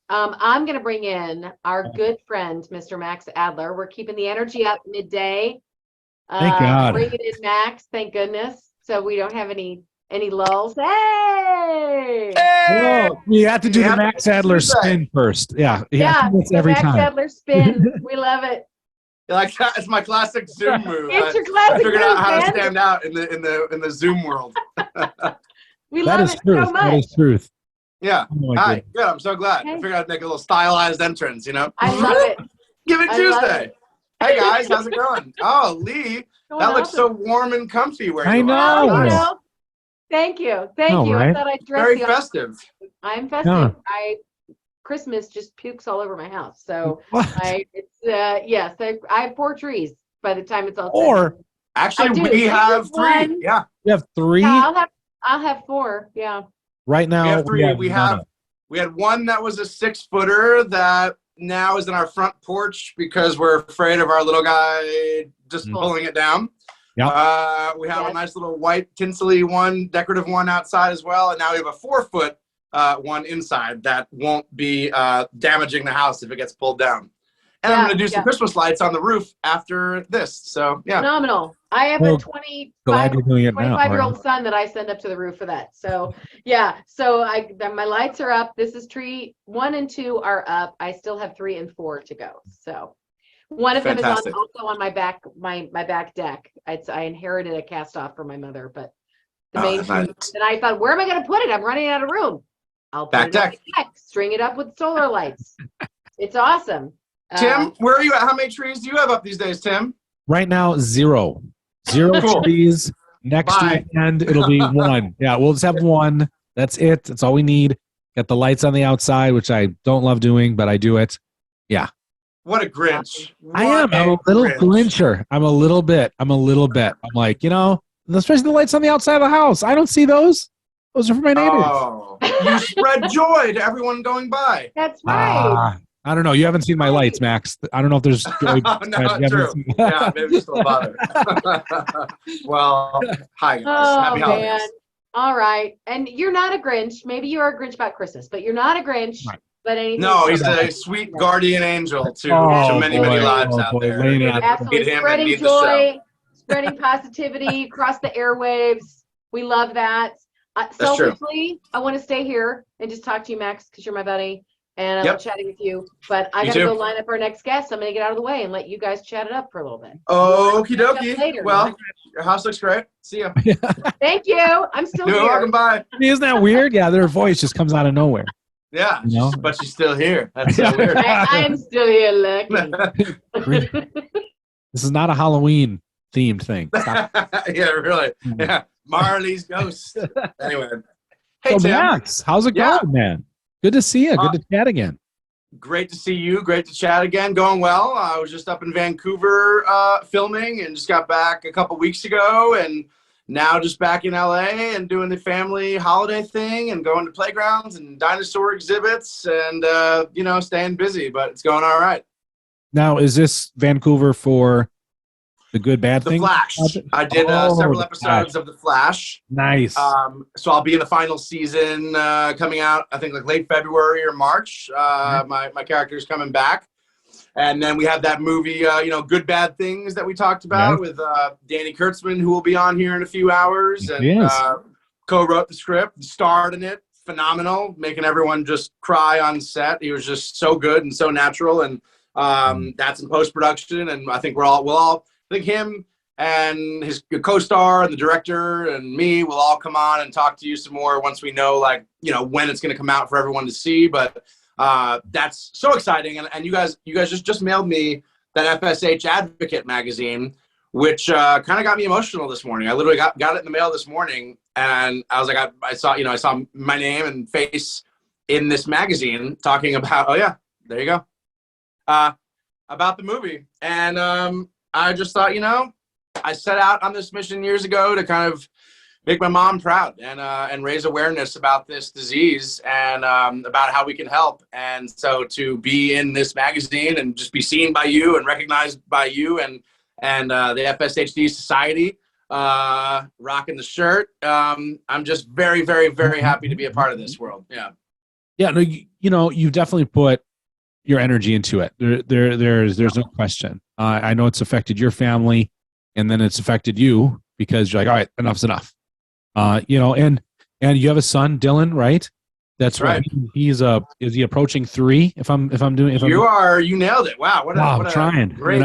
I'm going to bring in our good friend, Mr. Max Adler. We're keeping the energy up midday. Thank God. Bring it in, Max. Thank goodness. So we don't have any lulls. Hey! Well, we have to do the Max Adler spin first. Yeah. The Every Max time. Adler spin. We love it. Like it's my classic Zoom move. It's your classic I figured move, out how man. to stand out in the Zoom world. We love it truth. so much. That is truth. Yeah. Oh Hi. Good. I'm so glad. Okay. I figured I'd make a little stylized entrance. I love it. Giving I love Tuesday. it. Hey guys, how's it going? Oh, Lee, that looks so warm and comfy where you I are. know. Oh, Nice. Thank you. Thank you. Right? I thought I'd dress Very you up. festive. I'm festive. Yeah. Christmas just pukes all over my house. So What? yes, I have 4 trees by the time it's all Or said. Actually, I do. we have Just 3. one. Yeah. you have 3 Yeah, I'll have 4. Yeah. right now. We have 3. none. We had one that was a 6-footer that now is in our front porch because we're afraid of our little guy just pulling it down. Yeah. We have a nice little white tinsely one, decorative one outside as well, and now we have a 4-foot one inside that won't be damaging the house if it gets pulled down. And I'm going to do some Christmas lights on the roof after this. So, yeah. Phenomenal. I have a Glad you're doing it now. 25-year-old son that I send up to the roof for that. So, yeah. So my lights are up. This is tree 1 and 2 are up. I still have 3 and 4 to go. So one of them is also on my back, my back deck. I inherited a cast off from my mother, but the main tree. And I thought, where am I going to put it? I'm running out of room. I'll put it on the deck, string it up with solar lights. It's awesome. Tim, where are you at? How many trees do you have up these days, Tim? Right now, 0 trees. Next weekend, it'll be 1. Yeah, we'll just have 1. That's it. That's all we need. Got the lights on the outside, which I don't love doing, but I do it. Yeah. What a Grinch. I am. I'm a little Grincher. I'm a little bit. I'm like, especially the lights on the outside of the house. I don't see those. Those are for my neighbors. Oh, you spread joy to everyone going by. That's right. I don't know. You haven't seen my lights, Max. I don't know if there's. No, true. Yeah, maybe just don't bother. Well, hi guys. Happy holidays. Man. All right. And you're not a Grinch. Maybe you are a Grinch about Christmas, but you're not a Grinch. Right. But anything. No, he's a sweet guardian angel to many lives out there. Absolutely. Spreading joy, spreading positivity across the airwaves. We love that. Selfishly, I want to stay here and just talk to you, Max, because you're my buddy. And I love chatting with you. But I got to go line up our next guest. I'm going to get out of the way and let you guys chat it up for a little bit. Okie dokie. Well, your house looks great. See ya. Thank you. I'm still here. Welcome by. Isn't that weird? Yeah, their voice just comes out of nowhere. Yeah, but she's still here. That's so weird. I'm still here looking. This is not a Halloween themed thing. Yeah, really. Yeah, Marley's ghost. Anyway. Hey, so Max, how's it going, man? Good to see you. Good to chat again. Great to see you. Great to chat again. Going well. I was just up in Vancouver filming and just got back a couple weeks ago, and now just back in LA and doing the family holiday thing and going to playgrounds and dinosaur exhibits and staying busy, but it's going all right. Now, is this Vancouver for the good bad thing? The Flash. I did several episodes of The Flash. Nice. So I'll be in the final season coming out, I think, like late February or March. My character's coming back. And then we have that movie, Good Bad Things that we talked about with Danny Kurtzman, who will be on here in a few hours. And co-wrote the script, starred in it. Phenomenal, making everyone just cry on set. He was just so good and so natural. And that's in post-production. And I think I think him and his co-star and the director and me will all come on and talk to you some more once we know, when it's going to come out for everyone to see. But that's so exciting. And you guys just mailed me that FSH Advocate magazine, which kind of got me emotional this morning. I literally got it in the mail this morning, and I was like, I saw my name and face in this magazine talking about, there you go, about the movie. And I just thought, I set out on this mission years ago to kind of make my mom proud and raise awareness about this disease and about how we can help. And so to be in this magazine and just be seen by you and recognized by you and the FSHD Society, rocking the shirt, I'm just very, very, very happy to be a part of this world. Yeah. Yeah, no, you definitely put your energy into it. There's no question. I know it's affected your family, and then it's affected you because you're like, all right, enough's enough. And you have a son, Dylan, right? That's right. Is he approaching 3? You nailed it. Wow. What wow, a trying, great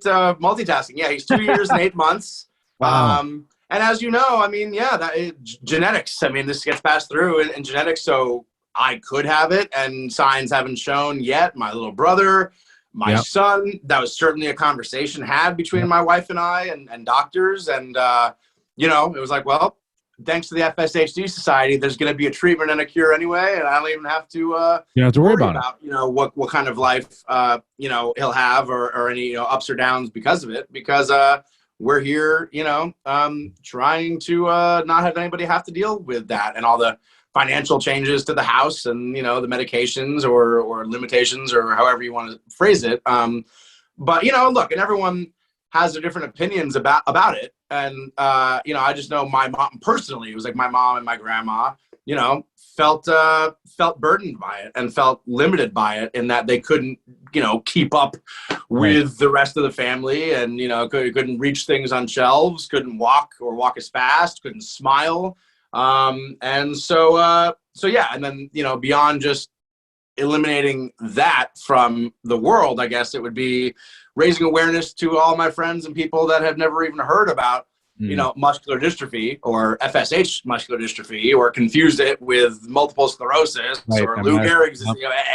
multitasking. Yeah. He's 2 years and 8 months. Wow. And as you know, I mean, genetics, I mean, this gets passed through in genetics. So I could have it, and signs haven't shown yet. My little brother, my son, that was certainly a conversation had between my wife and I and doctors. And, it was like, well, thanks to the FSHD Society, there's going to be a treatment and a cure anyway. And I don't even have to, you don't have to worry about it. What kind of life, he'll have or any, ups or downs because of it, because, we're here, trying to not have anybody have to deal with that and all the financial changes to the house and, the medications or limitations or however you want to phrase it. But, look, and everyone has their different opinions about it. And, I just know my mom personally, it was like my mom and my grandma, felt burdened by it and felt limited by it in that they couldn't, keep up with the rest of the family and, couldn't reach things on shelves, couldn't walk as fast, couldn't smile. And so yeah. And then, beyond just eliminating that from the world, I guess it would be raising awareness to all my friends and people that have never even heard about, muscular dystrophy or FSH muscular dystrophy, or confused it with multiple sclerosis or Lou Gehrig's,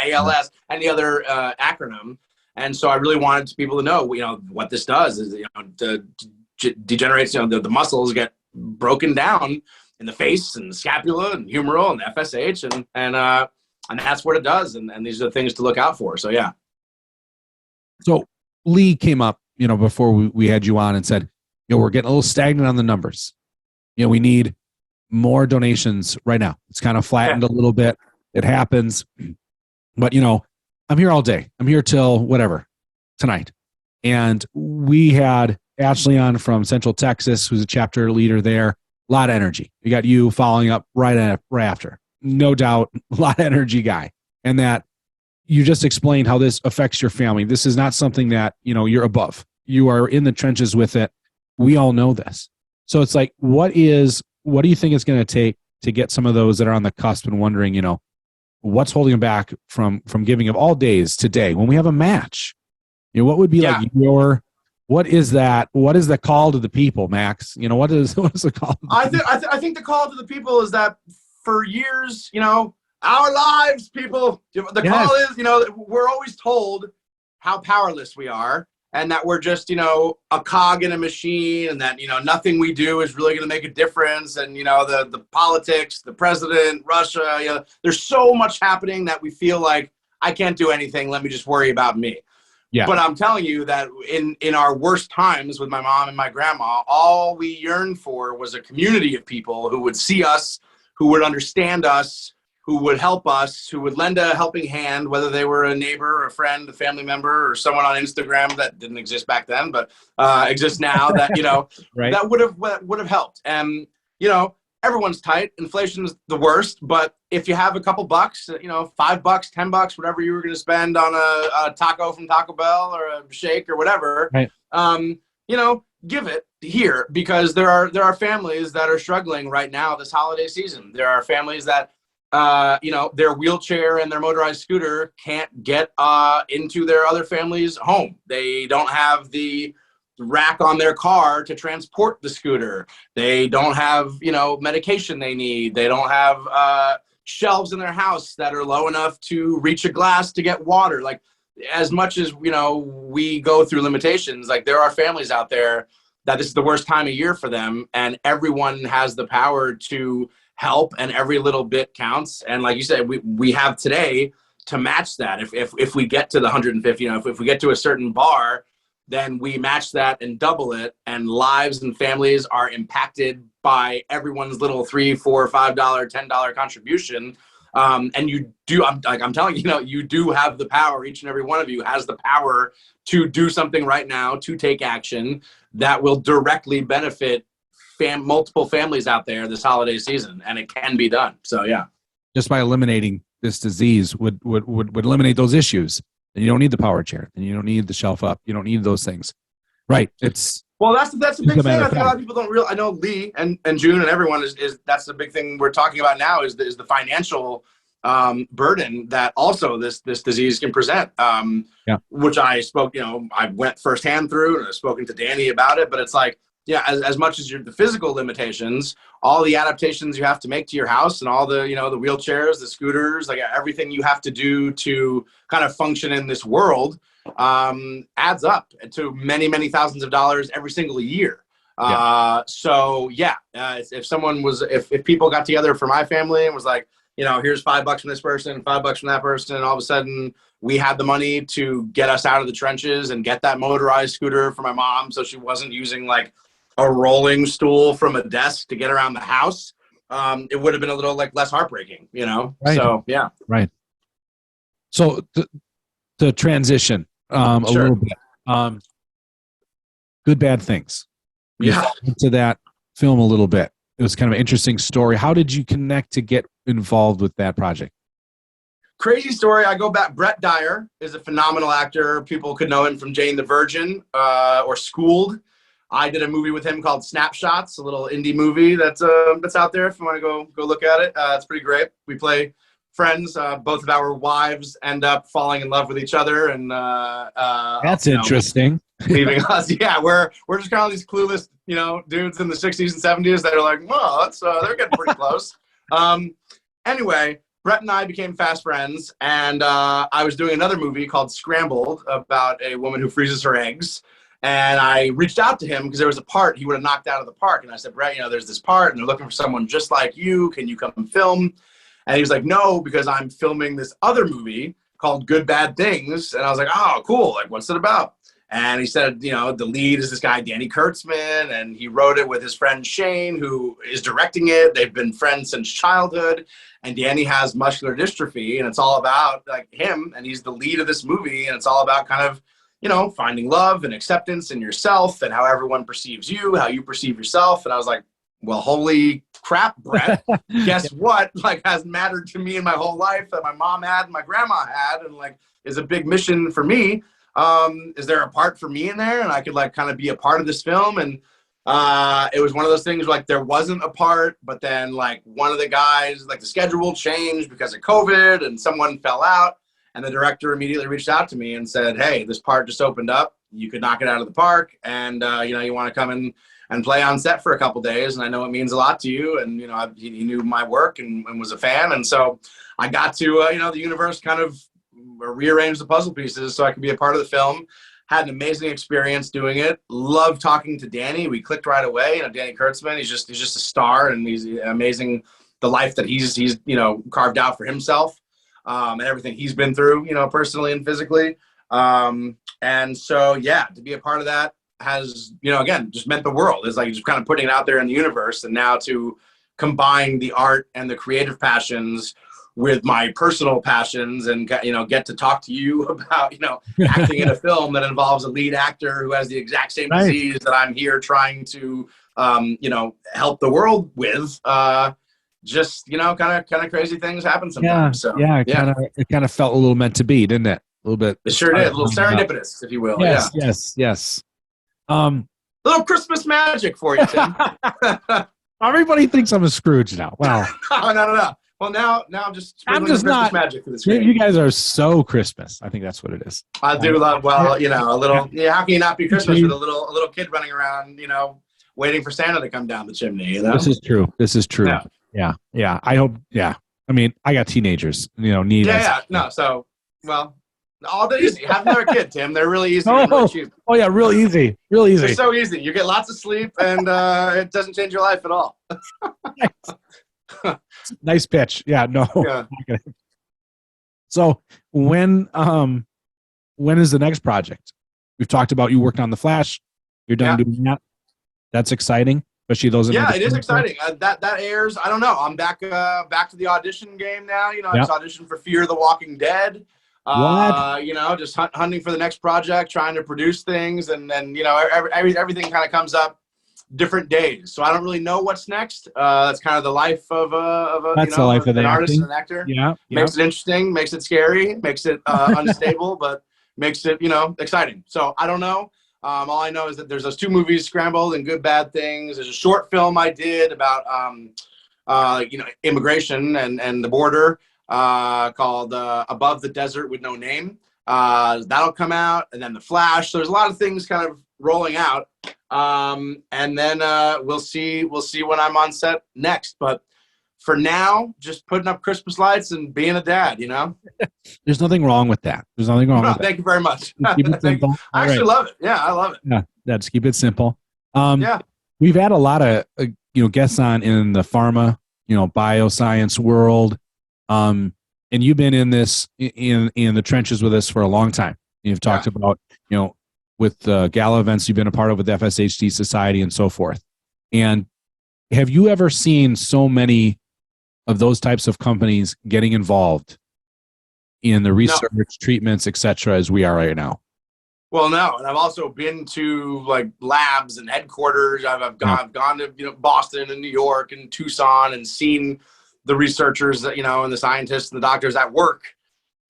ALS, and the other acronym. And so I really wanted people to know, what this does is, degenerates, the muscles get broken down in the face and the scapula and humeral and FSH and that's what it does. And these are the things to look out for. So, yeah. So Lee came up, before we had you on and said, we're getting a little stagnant on the numbers. We need more donations right now. It's kind of flattened a little bit. It happens. But, I'm here all day. I'm here till whatever tonight. And we had Ashley on from Central Texas, who's a chapter leader there. A lot of energy. We got you following up right after. No doubt, a lot of energy guy. And that you just explained how this affects your family. This is not something that, you're above. You are in the trenches with it. We all know this. So it's like, what do you think it's going to take to get some of those that are on the cusp and wondering, what's holding them back from giving of all days today when we have a match? What would be like what is that? What is the call to the people, Max? What is the call? I think the call to the people is that for years, our lives, people, the call is, we're always told how powerless we are and that we're just, a cog in a machine and that, nothing we do is really going to make a difference. And, the politics, the president, Russia, there's so much happening that we feel like I can't do anything. Let me just worry about me. Yeah. But I'm telling you that in our worst times with my mom and my grandma, all we yearned for was a community of people who would see us, who would understand us, who would help us, who would lend a helping hand, whether they were a neighbor, or a friend, a family member, or someone on Instagram that didn't exist back then, but exists now that, right. that would have helped. And, everyone's tight. Inflation's the worst, but if you have a couple bucks, $5, $10, whatever you were going to spend on a taco from Taco Bell or a shake or whatever, right. Give it here, because there are families that are struggling right now this holiday season. There are families that their wheelchair and their motorized scooter can't get into their other family's home. They don't have the rack on their car to transport the scooter. They don't have, medication they need. They don't have shelves in their house that are low enough to reach a glass to get water. Like, as much as, we go through limitations, like there are families out there that this is the worst time of year for them, and everyone has the power to help, and every little bit counts. And like you said, we have today to match that. If we get to the 150, if we get to a certain bar, then we match that and double it, and lives and families are impacted by everyone's little $3, $4, $5, $10 contribution. And you do, I'm telling you, you do have the power. Each and every one of you has the power to do something right now, to take action that will directly benefit multiple families out there this holiday season, and it can be done. So, yeah. just by eliminating this disease would eliminate those issues. And you don't need the power chair, and you don't need the shelf up. You don't need those things. Right. Well, that's the big thing. I think a lot of people don't realize. I know Lee and June and everyone is that's the big thing we're talking about now is the financial burden that also this disease can present. Which I spoke, I went firsthand through, and I've spoken to Danny about it. But it's like, as much as the physical limitations, all the adaptations you have to make to your house, and all the the wheelchairs, the scooters, like everything you have to do to kind of function in this world adds up to many, many thousands of dollars every single year. If people got together for my family and was like, here's $5 from this person, $5 from that person, and all of a sudden we had the money to get us out of the trenches and get that motorized scooter for my mom, so she wasn't using like a rolling stool from a desk to get around the house, it would have been a little like less heartbreaking, Right. So yeah. Right. So the transition a little bit. Good Bad Things. Into that film a little bit. It was kind of an interesting story. How did you connect to get involved with that project? Crazy story. I go back. Brett Dyer is a phenomenal actor. People could know him from Jane the Virgin or Schooled. I did a movie with him called Snapshots, a little indie movie that's out there if you want to go look at it. It's pretty great. We play friends. Both of our wives end up falling in love with each other, and that's interesting. Leaving us. Yeah, we're just kind of these clueless, dudes in the 60s and 70s that are like, well, that's they're getting pretty close. Anyway, Brett and I became fast friends, and I was doing another movie called Scrambled about a woman who freezes her eggs. And I reached out to him because there was a part he would have knocked out of the park. And I said, Brett, there's this part, and they're looking for someone just like you. Can you come and film? And he was like, no, because I'm filming this other movie called Good Bad Things. And I was like, oh, cool. Like, what's it about? And he said, the lead is this guy, Danny Kurtzman, and he wrote it with his friend Shane, who is directing it. They've been friends since childhood. And Danny has muscular dystrophy, and it's all about like him, and he's the lead of this movie. And it's all about kind of, finding love and acceptance in yourself and how everyone perceives you, how you perceive yourself. And I was like, well, holy crap, Brett, guess what? Like, has mattered to me in my whole life that my mom had and my grandma had, and like is a big mission for me. Is there a part for me in there? And I could like kind of be a part of this film. And it was one of those things like there wasn't a part, but then like one of the guys, like the schedule changed because of COVID and someone fell out. And the director immediately reached out to me and said, hey, this part just opened up. You could knock it out of the park. And, you want to come in and play on set for a couple days. And I know it means a lot to you. And, he knew my work and was a fan. And so I got to, the universe kind of rearrange the puzzle pieces so I could be a part of the film. Had an amazing experience doing it. Loved talking to Danny. We clicked right away. Danny Kurtzman, he's just a star, and he's amazing. The life that he's carved out for himself. And everything he's been through, personally and physically. And so, to be a part of that has, again, just meant the world. It's like just kind of putting it out there in the universe. And now to combine the art and the creative passions with my personal passions and, get to talk to you about, acting in a film that involves a lead actor who has the exact same disease that I'm here trying to, help the world with. Just kind of crazy things happen sometimes. It kind of felt a little meant to be, didn't it? A little bit. It sure did. A little serendipitous, if you will. Yes. A little Christmas magic for you, Tim. Everybody thinks I'm a Scrooge now. Wow. No. Well, now I'm just Christmas magic for this game. You guys are so Christmas. I think that's what it is. I do love. Well, a little. Yeah, how can you not be Christmas with a little kid running around? Waiting for Santa to come down the chimney. This is true. Yeah. I hope. Yeah. I mean, I got teenagers. Need. No. So, well, all the easy. Have another kid, Tim. They're really easy. Really cheap. Oh yeah, real easy. They're so easy. You get lots of sleep, and it doesn't change your life at all. Nice pitch. Yeah. No. Yeah. So when is the next project? We've talked about you worked on The Flash. You're done doing that. That's exciting. Especially those. Yeah, it is exciting. That airs. I don't know. I'm back to the audition game now. I just auditioned for Fear the Walking Dead. Just hunting for the next project, trying to produce things, and then everything kind of comes up different days. So I don't really know what's next. That's kind of the life of That's the life of an the artist acting. and an actor. Yeah. Makes it interesting, makes it scary, makes it unstable, but makes it, exciting. So I don't know. All I know is that there's those 2 movies, Scrambled and Good Bad Things. There's a short film I did about, immigration and the border called Above the Desert with No Name. That'll come out, and then The Flash. So there's a lot of things kind of rolling out, and then we'll see when I'm on set next. But for now, just putting up Christmas lights and being a dad. There's nothing wrong with that. There's nothing wrong with that. Thank you very much. Just keep it simple. I actually love it. Yeah, I love it. Yeah, just keep it simple. Yeah. We've had a lot of guests on in the pharma, bioscience world. And you've been in this in the trenches with us for a long time. You've talked about, with the gala events you've been a part of with the FSHD Society and so forth. And have you ever seen so many of those types of companies getting involved in the research, treatments, et cetera, as we are right now? Well, no, and I've also been to like labs and headquarters. I've gone to Boston and New York and Tucson and seen the researchers that and the scientists and the doctors at work.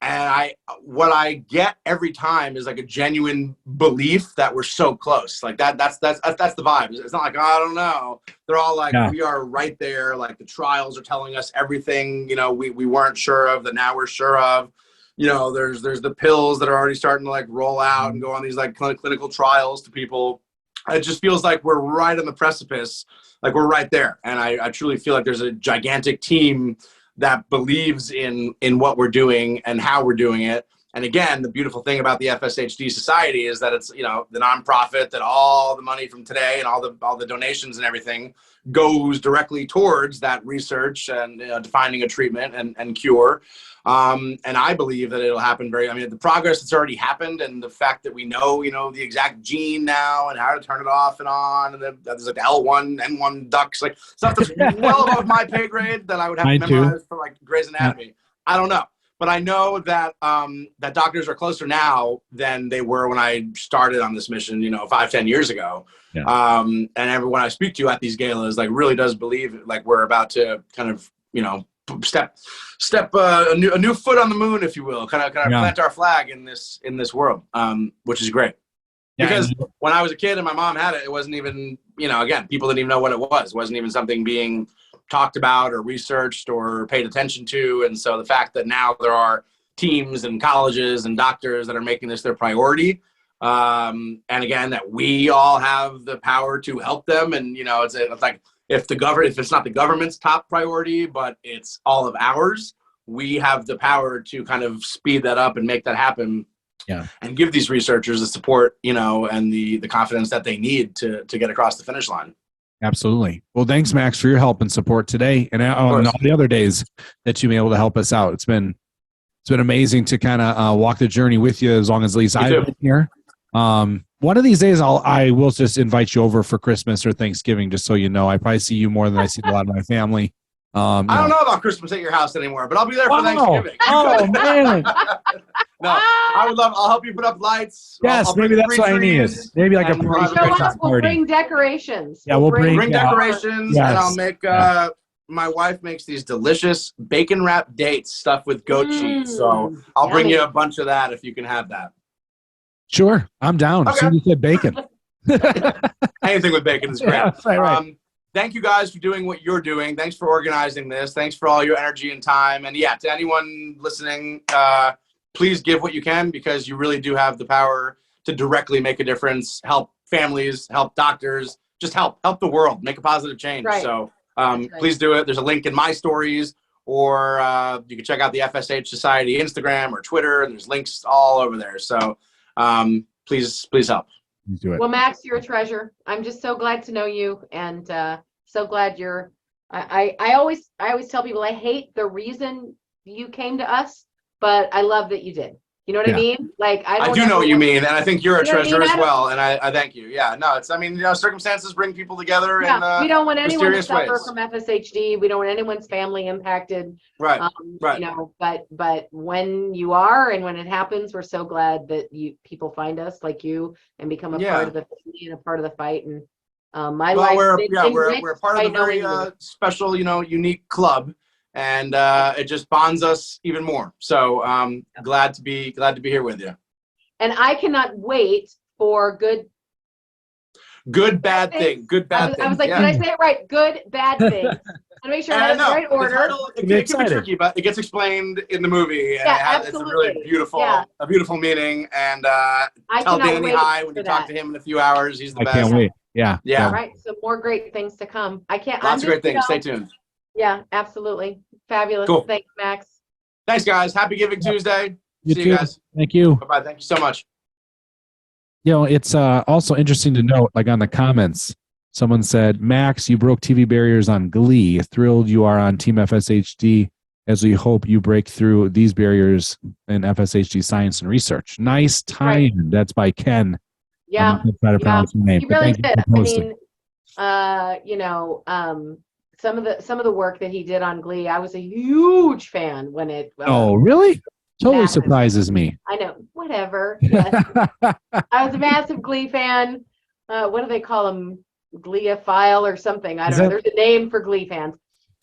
And what I get every time is like a genuine belief that we're so close. Like that's the vibe. It's not like, I don't know. They're all like, we are right there. Like the trials are telling us everything, we weren't sure of that now we're sure of. There's the pills that are already starting to like roll out and go on these like clinical trials to people. It just feels like we're right on the precipice. Like we're right there. And I truly feel like there's a gigantic team that believes in what we're doing and how we're doing it. And again, the beautiful thing about the FSHD Society is that it's, the nonprofit, that all the money from today and all the donations and everything goes directly towards that research and defining a treatment and cure. And I believe that it'll happen the progress that's already happened, and the fact that we know, the exact gene now and how to turn it off and on, and there's like the L1, N1 ducts, like stuff that's well above my pay grade that I would have to memorize for like Grey's Anatomy. Yeah. I don't know. But I know that that doctors are closer now than they were when I started on this mission, 5-10 years ago. Yeah. And everyone I speak to at these galas like really does believe like we're about to kind of, step a new foot on the moon, if you will, kind of plant our flag in this world, which is great. Yeah, because when I was a kid and my mom had it, it wasn't even, again, people didn't even know what it was. It wasn't even something being talked about or researched or paid attention to. And so the fact that now there are teams and colleges and doctors that are making this their priority, and again, that we all have the power to help them. And, it's like, if it's not the government's top priority, but it's all of ours, we have the power to kind of speed that up and make that happen. Yeah. And give these researchers the support, and the confidence that they need to get across the finish line. Absolutely. Well, thanks, Max, for your help and support today and on all the other days that you've been able to help us out. It's been amazing to kind of walk the journey with you as long as at least I've been here. One of these days, I will just invite you over for Christmas or Thanksgiving, just so you know. I probably see you more than I see a lot of my family. I don't know about Christmas at your house anymore, but I'll be there for Thanksgiving. Oh, man. No, I'll help you put up lights. Yes, I'll maybe that's what I need. Maybe like a pre-Christmas party. We'll bring decorations. Yeah, we'll bring decorations, and I'll make. My wife makes these delicious bacon wrapped dates stuffed with goat cheese, so I'll bring you a bunch of that if you can have that. Sure, I'm down. Okay. As soon as you said bacon. Anything with bacon is great. Yeah, right. Thank you guys for doing what you're doing. Thanks for organizing this. Thanks for all your energy and time. And to anyone listening, please give what you can, because you really do have the power to directly make a difference, help families, help doctors, just help the world, make a positive change. Right. So please do it. There's a link in my stories, or you can check out the FSH Society Instagram or Twitter. There's links all over there. So please help. Do it. Well, Max, you're a treasure. I'm just so glad to know you, and so glad you're. I always tell people I hate the reason you came to us, but I love that you did. You know what I mean? Like I do know what you mean, and I think you're a treasure as well. And I thank you. Yeah, no, it's circumstances bring people together. Yeah, we don't want anyone to suffer ways. from FSHD. We don't want anyone's family impacted. Right. Right. But when you are, and when it happens, we're so glad that people find us like you and become a part of the family and a part of the fight. And My Well, life we're part of a very special, unique club, and it just bonds us even more. So glad to be here with you. And I cannot wait for good bad thing. Good bad thing. I was like, did I say it right? Good bad thing. I want to make sure I have the right order. The title, it can be tricky, but it gets explained in the movie. And it's a really beautiful, a beautiful meaning. And tell Danny hi when you talk to him in a few hours. He's the best. I can't wait. Yeah. All right. So more great things to come. Lots of great things. Stay tuned. Yeah, absolutely. Fabulous. Cool. Thanks, Max. Thanks, guys. Happy Giving Tuesday. See you guys. Thank you. Bye-bye. Thank you so much. It's also interesting to note, like on the comments, someone said, Max, you broke TV barriers on Glee. Thrilled you are on Team FSHD as we hope you break through these barriers in FSHD science and research. Nice time. Right. That's by Ken. Yeah. I'm try to pronounce your name. He really did. I mean, some of the work that he did on Glee, I was a huge fan when it. Oh, really? Totally surprises me. I know. Whatever. Yes. I was a massive Glee fan. What do they call them? Gleeophile or something. I don't know. There's a name for Glee fans.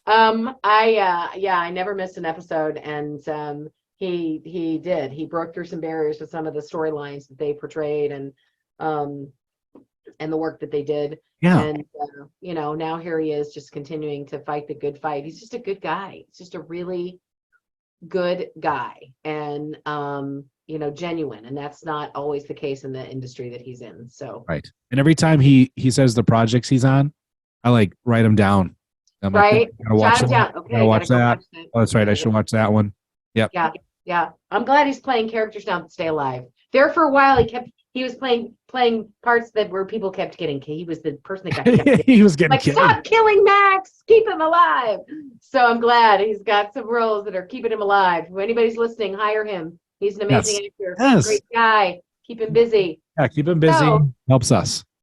I never missed an episode, and he did. He broke through some barriers with some of the storylines that they portrayed, and the work that they did. Yeah. And now here he is, just continuing to fight the good fight. He's just a good guy. He's just a really good guy, and genuine, and that's not always the case in the industry that he's in. So right. And every time he says the projects he's on, I write them down. I'm right. Gotta watch that. Okay. Gotta watch that. Oh, that's right. I should watch that one. Yep. Yeah. I'm glad he's playing characters now that stay alive. There for a while, he was playing parts that where people kept getting. He was the person that got kept he was getting killed. Stop killing Max, keep him alive. So I'm glad he's got some roles that are keeping him alive. If anybody's listening, hire him. He's an amazing actor. Yes. Great guy. Keep him busy. Yeah, keep him busy. Helps us.